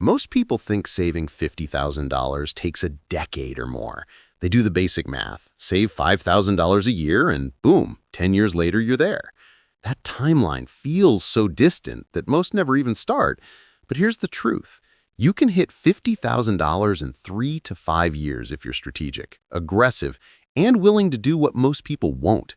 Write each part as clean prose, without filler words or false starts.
Most people think saving $50,000 takes a decade or more. They do the basic math, save $5,000 a year, and boom, 10 years later you're there. That timeline feels so distant that most never even start. But here's the truth. You can hit $50,000 in 3 to 5 years if you're strategic, aggressive, and willing to do what most people won't.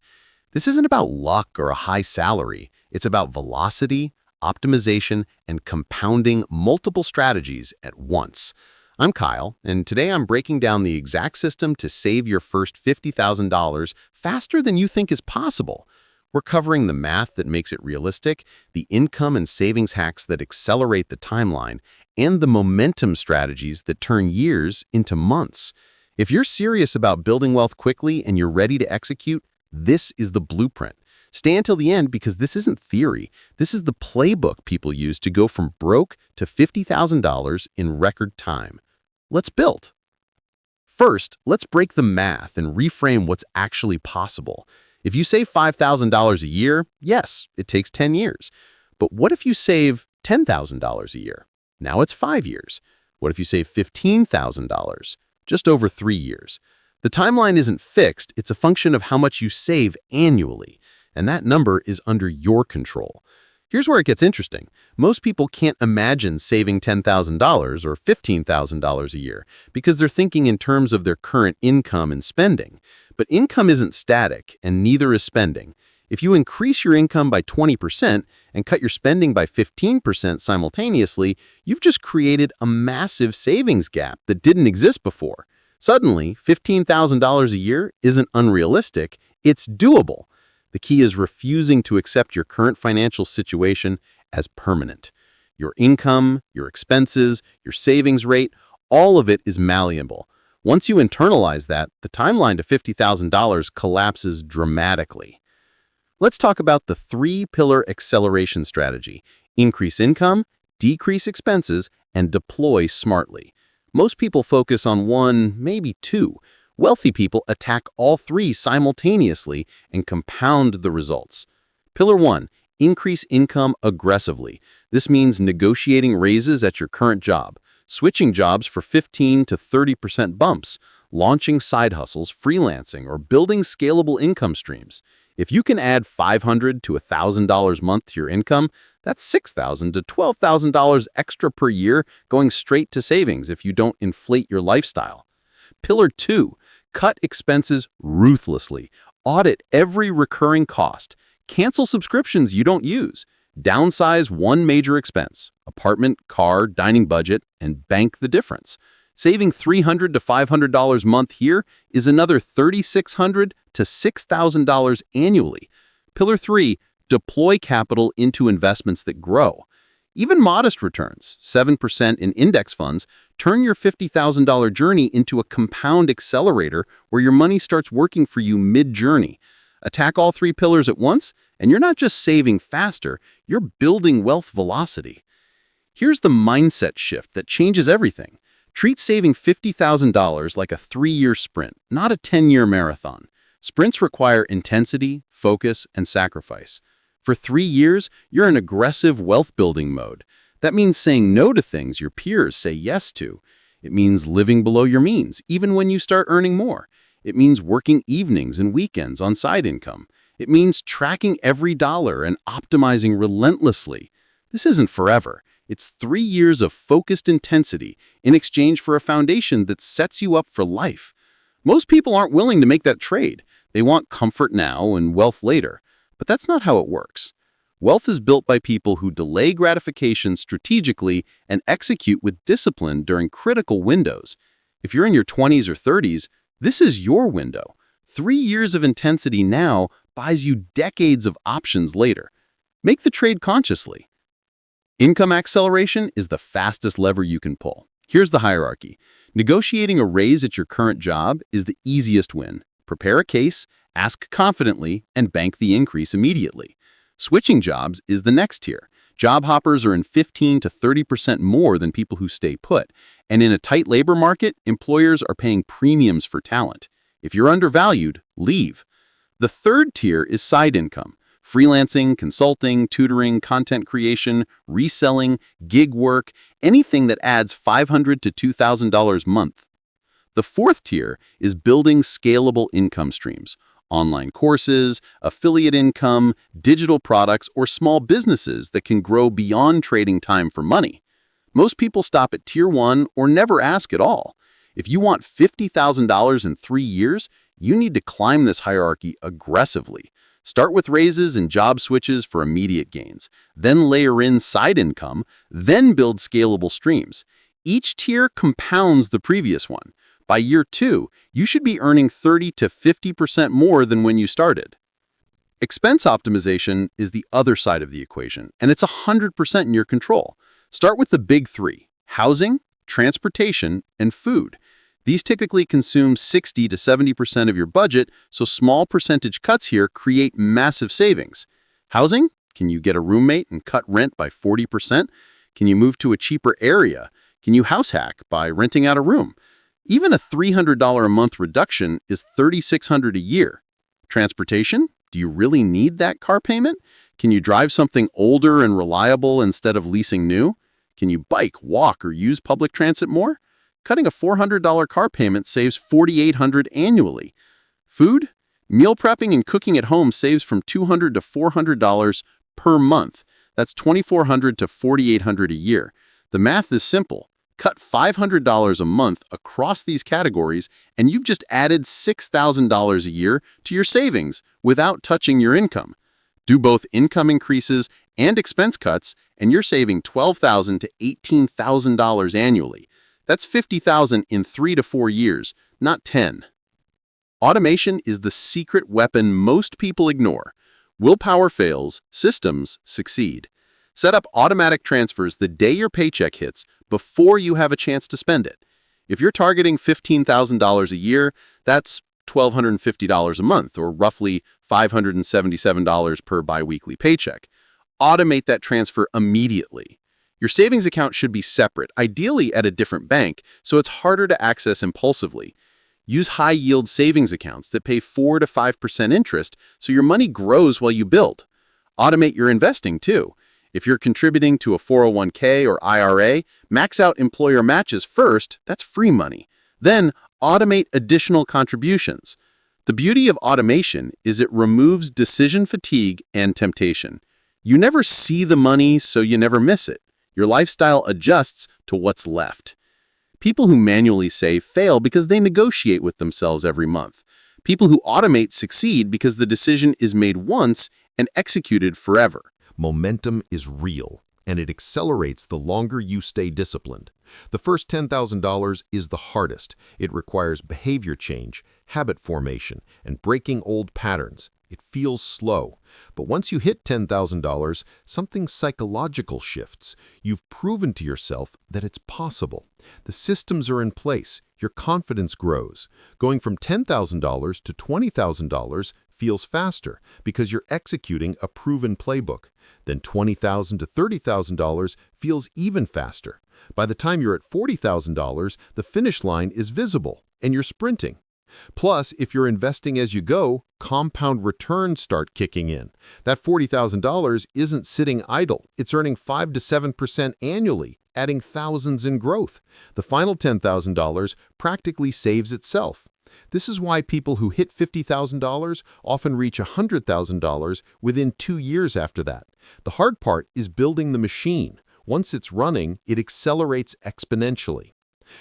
This isn't about luck or a high salary. It's about velocity, optimization, and compounding multiple strategies at once. I'm Kyle, and today I'm breaking down the exact system to save your first $50,000 faster than you think is possible. We're covering the math that makes it realistic, the income and savings hacks that accelerate the timeline, and the momentum strategies that turn years into months. If you're serious about building wealth quickly and you're ready to execute, this is the blueprint. Stay until the end because this isn't theory. This is the playbook people use to go from broke to $50,000 in record time. Let's build. First, let's break the math and reframe what's actually possible. If you save $5,000 a year, yes, it takes 10 years. But what if you save $10,000 a year? Now it's 5 years. What if you save $15,000? Just over 3 years. The timeline isn't fixed, it's a function of how much you save annually, and that number is under your control. Here's where it gets interesting. Most people can't imagine saving $10,000 or $15,000 a year because they're thinking in terms of their current income and spending. But income isn't static, and neither is spending. If you increase your income by 20% and cut your spending by 15% simultaneously, you've just created a massive savings gap that didn't exist before. Suddenly, $15,000 a year isn't unrealistic, it's doable. The key is refusing to accept your current financial situation as permanent. Your income, your expenses, your savings rate, all of it is malleable. Once you internalize that, the timeline to $50,000 collapses dramatically. Let's talk about the three-pillar acceleration strategy: increase income, decrease expenses, and deploy smartly. Most people focus on one, maybe two. Wealthy people attack all three simultaneously and compound the results. Pillar 1, increase income aggressively. This means negotiating raises at your current job, switching jobs for 15 to 30% bumps, launching side hustles, freelancing, or building scalable income streams. If you can add $500 to $1,000 a month to your income, that's $6,000 to $12,000 extra per year going straight to savings if you don't inflate your lifestyle. Pillar 2, cut expenses ruthlessly. Audit every recurring cost. Cancel subscriptions you don't use. Downsize one major expense, apartment, car, dining budget, and bank the difference. Saving $300 to $500 a month here is another $3,600 to $6,000 annually. Pillar 3, deploy capital into investments that grow. Even modest returns, 7% in index funds, turn your $50,000 journey into a compound accelerator where your money starts working for you mid-journey. Attack all three pillars at once, and you're not just saving faster, you're building wealth velocity. Here's the mindset shift that changes everything. Treat saving $50,000 like a 3-year sprint, not a 10-year marathon. Sprints require intensity, focus, and sacrifice. For 3 years, you're in aggressive wealth-building mode. That means saying no to things your peers say yes to. It means living below your means, even when you start earning more. It means working evenings and weekends on side income. It means tracking every dollar and optimizing relentlessly. This isn't forever. It's 3 years of focused intensity in exchange for a foundation that sets you up for life. Most people aren't willing to make that trade. They want comfort now and wealth later. But that's not how it works. Wealth is built by people who delay gratification strategically and execute with discipline during critical windows. If you're in your 20s or 30s, this is your window. 3 years of intensity now buys you decades of options later. Make the trade consciously. Income acceleration is the fastest lever you can pull. Here's the hierarchy. Negotiating a raise at your current job is the easiest win. Prepare a case, ask confidently, and bank the increase immediately. Switching jobs is the next tier. Job hoppers earn 15 to 30% more than people who stay put. And in a tight labor market, employers are paying premiums for talent. If you're undervalued, leave. The third tier is side income. Freelancing, consulting, tutoring, content creation, reselling, gig work, anything that adds $500 to $2,000 a month. The fourth tier is building scalable income streams. Online courses, affiliate income, digital products, or small businesses that can grow beyond trading time for money. Most people stop at Tier 1 or never ask at all. If you want $50,000 in 3 years, you need to climb this hierarchy aggressively. Start with raises and job switches for immediate gains, then layer in side income, then build scalable streams. Each tier compounds the previous one. By year 2, you should be earning 30 to 50% more than when you started. Expense optimization is the other side of the equation, and it's 100% in your control. Start with the big 3: housing, transportation, and food. These typically consume 60 to 70% of your budget, so small percentage cuts here create massive savings. Housing? Can you get a roommate and cut rent by 40%? Can you move to a cheaper area? Can you house hack by renting out a room? Even a $300 a month reduction is $3,600 a year. Transportation? Do you really need that car payment? Can you drive something older and reliable instead of leasing new? Can you bike, walk, or use public transit more? Cutting a $400 car payment saves $4,800 annually. Food? Meal prepping and cooking at home saves from $200 to $400 per month. That's $2,400 to $4,800 a year. The math is simple. Cut $500 a month across these categories, and you've just added $6,000 a year to your savings without touching your income. Do both income increases and expense cuts, and you're saving $12,000 to $18,000 annually. That's $50,000 in 3 to 4 years, not 10. Automation is the secret weapon most people ignore. Willpower fails, systems succeed. Set up automatic transfers the day your paycheck hits before you have a chance to spend it. If you're targeting $15,000 a year, that's $1,250 a month, or roughly $577 per biweekly paycheck. Automate that transfer immediately. Your savings account should be separate, ideally at a different bank, so it's harder to access impulsively. Use high-yield savings accounts that pay 4 to 5% interest so your money grows while you build. Automate your investing, too. If you're contributing to a 401k or IRA, max out employer matches first, that's free money. Then, automate additional contributions. The beauty of automation is it removes decision fatigue and temptation. You never see the money, so you never miss it. Your lifestyle adjusts to what's left. People who manually save fail because they negotiate with themselves every month. People who automate succeed because the decision is made once and executed forever. Momentum is real, and it accelerates the longer you stay disciplined. The first $10,000 is the hardest. It requires behavior change, habit formation, and breaking old patterns. It feels slow. But once you hit $10,000, something psychological shifts. You've proven to yourself that it's possible. The systems are in place. Your confidence grows. Going from $10,000 to $20,000 feels faster because you're executing a proven playbook. Then $20,000 to $30,000 feels even faster. By the time you're at $40,000, the finish line is visible, and you're sprinting. Plus, if you're investing as you go, compound returns start kicking in. That $40,000 isn't sitting idle. It's earning 5 to 7% annually, adding thousands in growth. The final $10,000 practically saves itself. This is why people who hit $50,000 often reach $100,000 within 2 years after that. The hard part is building the machine. Once it's running, it accelerates exponentially.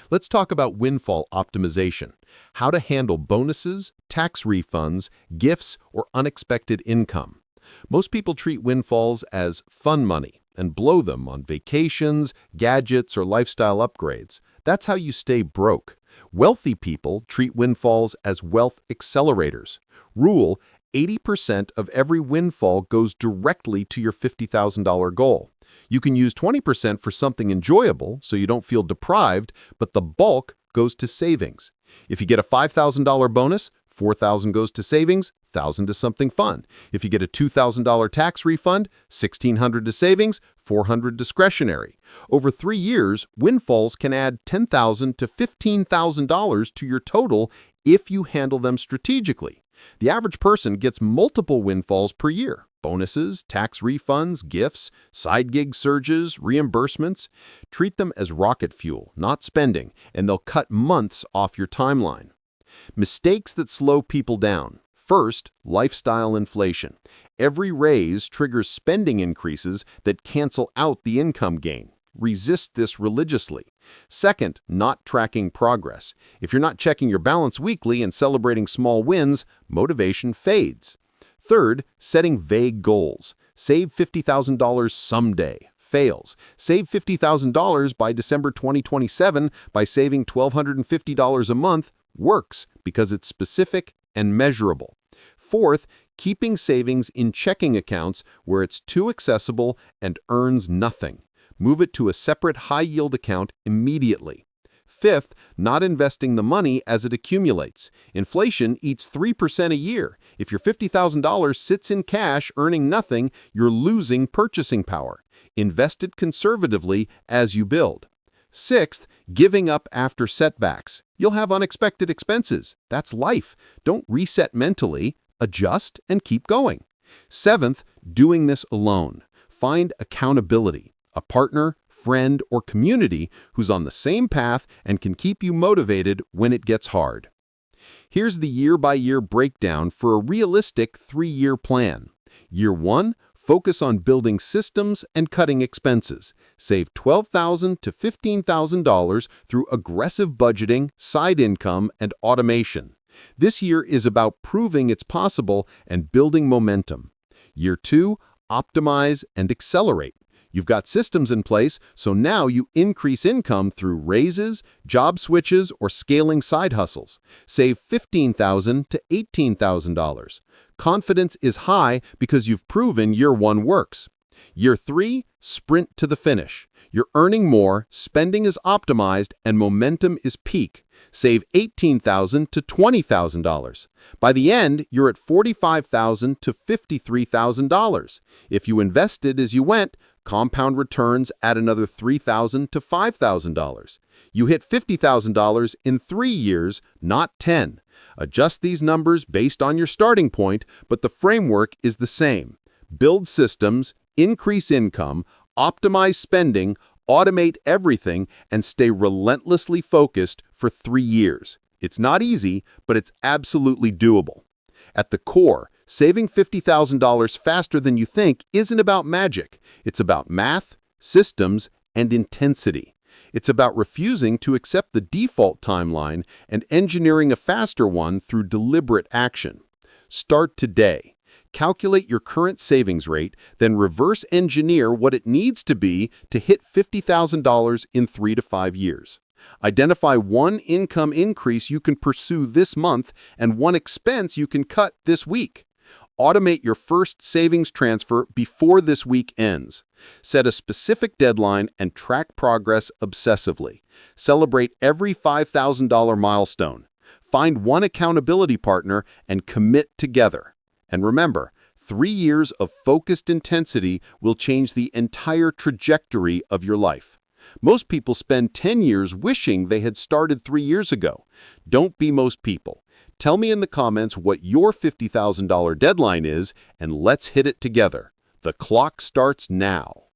Let's talk about windfall optimization, how to handle bonuses, tax refunds, gifts, or unexpected income. Most people treat windfalls as fun money and blow them on vacations, gadgets, or lifestyle upgrades. That's how you stay broke. Wealthy people treat windfalls as wealth accelerators. Rule: 80% of every windfall goes directly to your $50,000 goal. You can use 20% for something enjoyable so you don't feel deprived, but the bulk goes to savings. If you get a $5,000 bonus, $4,000 goes to savings, $1,000 to something fun. If you get a $2,000 tax refund, $1,600 to savings, $400 discretionary. Over 3 years, windfalls can add $10,000 to $15,000 to your total if you handle them strategically. The average person gets multiple windfalls per year. Bonuses, tax refunds, gifts, side gig surges, reimbursements. Treat them as rocket fuel, not spending, and they'll cut months off your timeline. Mistakes that slow people down. First, lifestyle inflation. Every raise triggers spending increases that cancel out the income gain. Resist this religiously. Second, not tracking progress. If you're not checking your balance weekly and celebrating small wins, motivation fades. Third, setting vague goals. Save $50,000 someday. Fails. Save $50,000 by December 2027 by saving $1,250 a month. Works because it's specific and measurable. Fourth, keeping savings in checking accounts where it's too accessible and earns nothing. Move it to a separate high-yield account immediately. Fifth, not investing the money as it accumulates. Inflation eats 3% a year. If your $50,000 sits in cash earning nothing, you're losing purchasing power. Invest it conservatively as you build. Sixth, giving up after setbacks. You'll have unexpected expenses. That's life. Don't reset mentally. Adjust and keep going. Seventh, doing this alone. Find accountability. A partner, friend, or community who's on the same path and can keep you motivated when it gets hard. Here's the year-by-year breakdown for a realistic 3-year plan. Year 1, focus on building systems and cutting expenses. Save $12,000 to $15,000 through aggressive budgeting, side income, and automation. This year is about proving it's possible and building momentum. Year 2, optimize and accelerate. You've got systems in place, so now you increase income through raises, job switches, or scaling side hustles. Save $15,000 to $18,000. Confidence is high because you've proven year 1 works. Year 3, sprint to the finish. You're earning more, spending is optimized, and momentum is peak. Save $18,000 to $20,000. By the end, you're at $45,000 to $53,000. If you invested as you went, compound returns add another $3,000 to $5,000. You hit $50,000 in 3 years, not 10. Adjust these numbers based on your starting point, but the framework is the same. Build systems, increase income, optimize spending, automate everything, and stay relentlessly focused for 3 years. It's not easy, but it's absolutely doable. At the core, saving $50,000 faster than you think isn't about magic. It's about math, systems, and intensity. It's about refusing to accept the default timeline and engineering a faster one through deliberate action. Start today. Calculate your current savings rate, then reverse engineer what it needs to be to hit $50,000 in 3 to 5 years. Identify one income increase you can pursue this month and one expense you can cut this week. Automate your first savings transfer before this week ends. Set a specific deadline and track progress obsessively. Celebrate every $5,000 milestone. Find one accountability partner and commit together. And remember, 3 years of focused intensity will change the entire trajectory of your life. Most people spend 10 years wishing they had started 3 years ago. Don't be most people. Tell me in the comments what your $50,000 deadline is, and let's hit it together. The clock starts now.